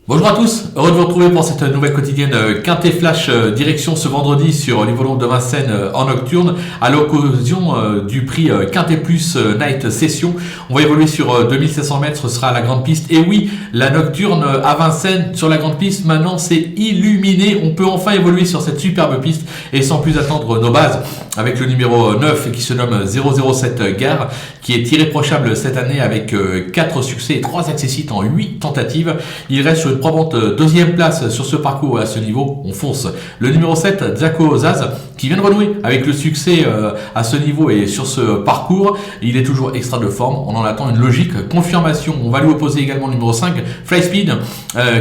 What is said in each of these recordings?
Bonjour à tous, heureux de vous retrouver pour cette nouvelle quotidienne Quintet Flash direction ce vendredi sur l'hippodrome de Vincennes en nocturne à l'occasion du prix Quintet Plus Night Session. On va évoluer sur 2700 mètres, ce sera la grande piste. Et oui, la nocturne à Vincennes sur la grande piste, maintenant c'est illuminé. On peut enfin évoluer sur cette superbe piste et sans plus attendre nos bases avec le numéro 9 qui se nomme 007 Gare, qui est irréprochable cette année avec 4 succès et 3 accessites en 8 tentatives. Il reste sur une probante deuxième place sur ce parcours. À ce niveau, on fonce. Le numéro 7, Zaco Zaz, qui vient de renouer avec le succès à ce niveau et sur ce parcours. Il est toujours extra de forme. On en attend une logique confirmation. On va lui opposer également le numéro 5, Fly Speed.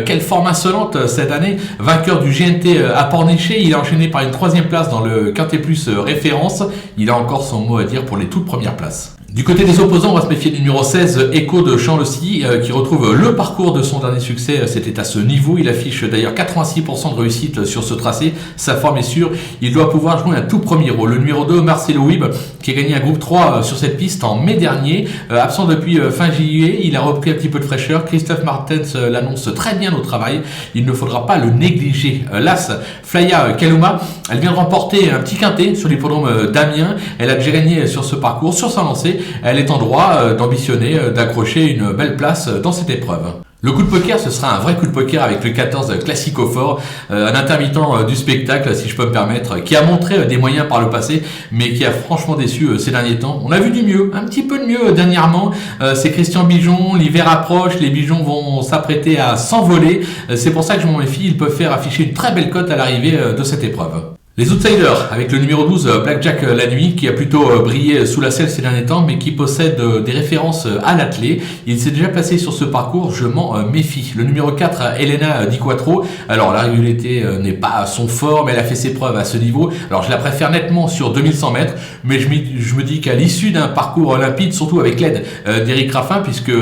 Quelle forme insolente cette année. Vainqueur du GNT à Pornichet. Il est enchaîné par une troisième place dans le Quintet Plus référence. Il a encore son mot à dire pour les toutes premières places. Du côté des opposants, on va se méfier du numéro 16, Echo de Champ-le-Cy, qui retrouve le parcours de son dernier succès. C'était à ce niveau. Il affiche d'ailleurs 86% de réussite sur ce tracé. Sa forme est sûre. Il doit pouvoir jouer un tout premier rôle. Le numéro 2, Marcelo Wib, qui a gagné un groupe 3 sur cette piste en mai dernier. Absent depuis fin juillet, il a repris un petit peu de fraîcheur. Christophe Martens l'annonce très bien au travail. Il ne faudra pas le négliger. L'As, Flya Kaluma, elle vient de remporter un petit quintet sur l'hippodrome d'Amiens. Elle a déjà gagné sur ce parcours, sur sa lancée. Elle est en droit d'ambitionner, d'accrocher une belle place dans cette épreuve. Le coup de poker, ce sera un vrai coup de poker avec le 14 Classico Fort, un intermittent du spectacle, si je peux me permettre, qui a montré des moyens par le passé, mais qui a franchement déçu ces derniers temps. On a vu du mieux, un petit peu de mieux dernièrement. C'est Christian Bijon, l'hiver approche, les Bijons vont s'apprêter à s'envoler. C'est pour ça que je m'en méfie, ils peuvent faire afficher une très belle cote à l'arrivée de cette épreuve. Les outsiders, avec le numéro 12, Blackjack la nuit, qui a plutôt brillé sous la selle ces derniers temps, mais qui possède des références à l'attelé. Il s'est déjà placé sur ce parcours, je m'en méfie. Le numéro 4, Elena Di Quattro. Alors, la régularité n'est pas à son fort, mais elle a fait ses preuves à ce niveau. Alors, je la préfère nettement sur 2100 mètres, mais je me dis qu'à l'issue d'un parcours limpide, surtout avec l'aide d'Éric Raffin, puisque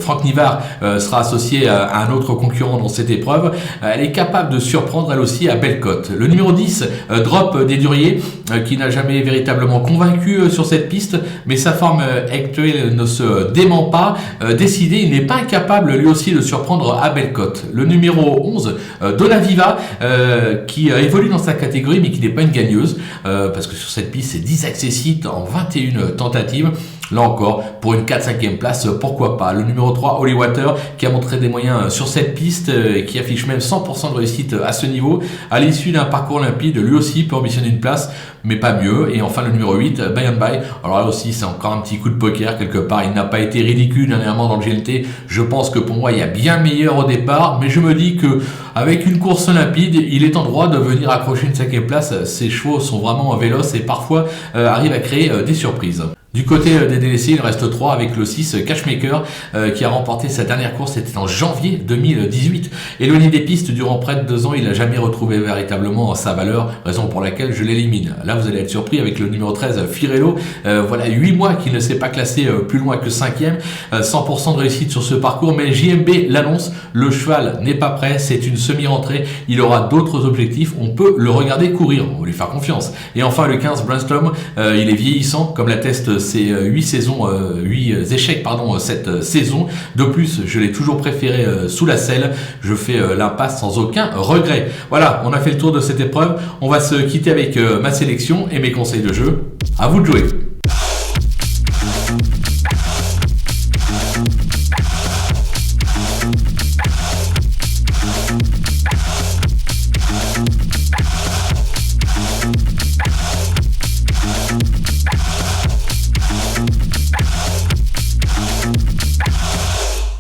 Franck Nivard sera associé à un autre concurrent dans cette épreuve, elle est capable de surprendre elle aussi à belle cote. Le numéro 10, Drop des Duriers, qui n'a jamais véritablement convaincu sur cette piste, mais sa forme actuelle ne se dément pas. Décidé, il n'est pas incapable lui aussi de surprendre à belle cote. Le numéro 11, Donaviva, qui évolue dans sa catégorie, mais qui n'est pas une gagneuse, parce que sur cette piste, c'est 10 accessites en 21 tentatives. Là encore, pour une 4-5e place, pourquoi pas. Le numéro 3, Holy Water, qui a montré des moyens sur cette piste, qui affiche même 100% de réussite à ce niveau. À l'issue d'un parcours limpide, lui aussi peut ambitionner une place, mais pas mieux. Et enfin, le numéro 8, By and By. Alors là aussi, c'est encore un petit coup de poker quelque part. Il n'a pas été ridicule dernièrement dans le GLT. Je pense que pour moi, il y a bien meilleur au départ, mais je me dis que avec une course limpide, il est en droit de venir accrocher une 5e place. Ces chevaux sont vraiment véloces et parfois arrivent à créer des surprises. Du côté des délaissés, il reste 3 avec le 6 Cashmaker qui a remporté sa dernière course, c'était en janvier 2018. Éloigné des pistes durant près de 2 ans, il n'a jamais retrouvé véritablement sa valeur, raison pour laquelle je l'élimine. Là, vous allez être surpris avec le numéro 13 Firello. Voilà 8 mois qu'il ne s'est pas classé plus loin que 5e. 100% de réussite sur ce parcours, mais JMB l'annonce, le cheval n'est pas prêt, c'est une semi-rentrée. Il aura d'autres objectifs, on peut le regarder courir, on va lui faire confiance. Et enfin le 15 Brainstorm, il est vieillissant, comme l'atteste c'est 8 échecs cette saison. De plus, je l'ai toujours préféré sous la selle. Je fais l'impasse sans aucun regret. Voilà, on a fait le tour de cette épreuve. On va se quitter avec ma sélection et mes conseils de jeu. À vous de jouer.